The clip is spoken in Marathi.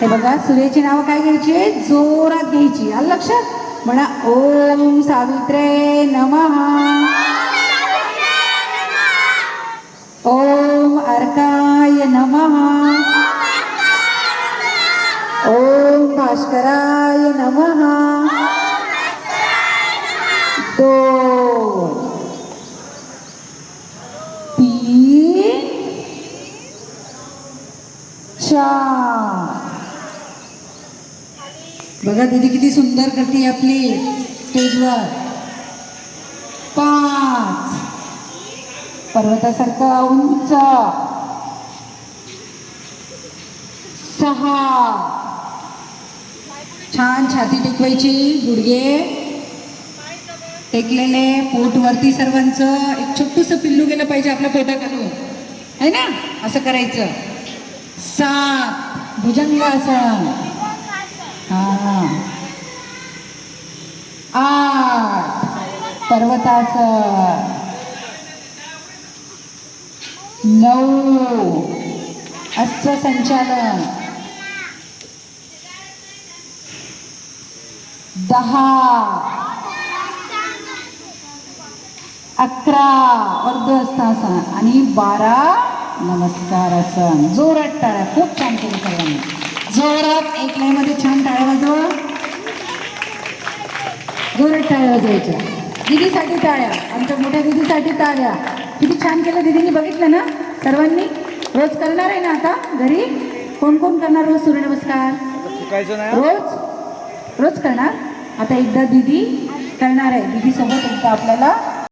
हे बघा, सूर्याची नावं काय घ्यायची? जोरात घ्यायची. आलं लक्षात? म्हणा ओम सावित्रे नमः, ओम अर्काय नमः, ओम भास्कराय नमः. 2 3 4. बघा दीदी किती सुंदर करते आपली स्टेजवर. 5 पर्वतासारखं उंच. 6 छान छाती टेकवायची, गुडघे टेकलेले, पोट वरती सर्वांचं. एक छोटूसं पिल्लू गेलं पाहिजे आपल्या पोटाखालून, आहे ना, असं करायचं. 7 भुजंगासन. 8 पर्वतासन. 9 अश्व संचालन. 10 11 अर्धहस्तासन आणि 12 नमस्कारासन. जोरात टाळ्या. खूप छान केलं सगळ्यांनी. जोरात एक लाईनमध्ये छान टाळ्या वाजवा. जोरात टाळ्या वाजवायच्या. दीदीसाठी टाळ्या, आमच्या मोठ्या दीदीसाठी टाळ्या. किती छान केलं दीदींनी, बघितलं ना सर्वांनी. रोज करणार आहे ना आता घरी? कोण कोण करणार रोज सूर्यनमस्कार? रोज रोज करणार. आता एकदा दीदी करणार आहे, दीदी सोबत एकदा आपल्याला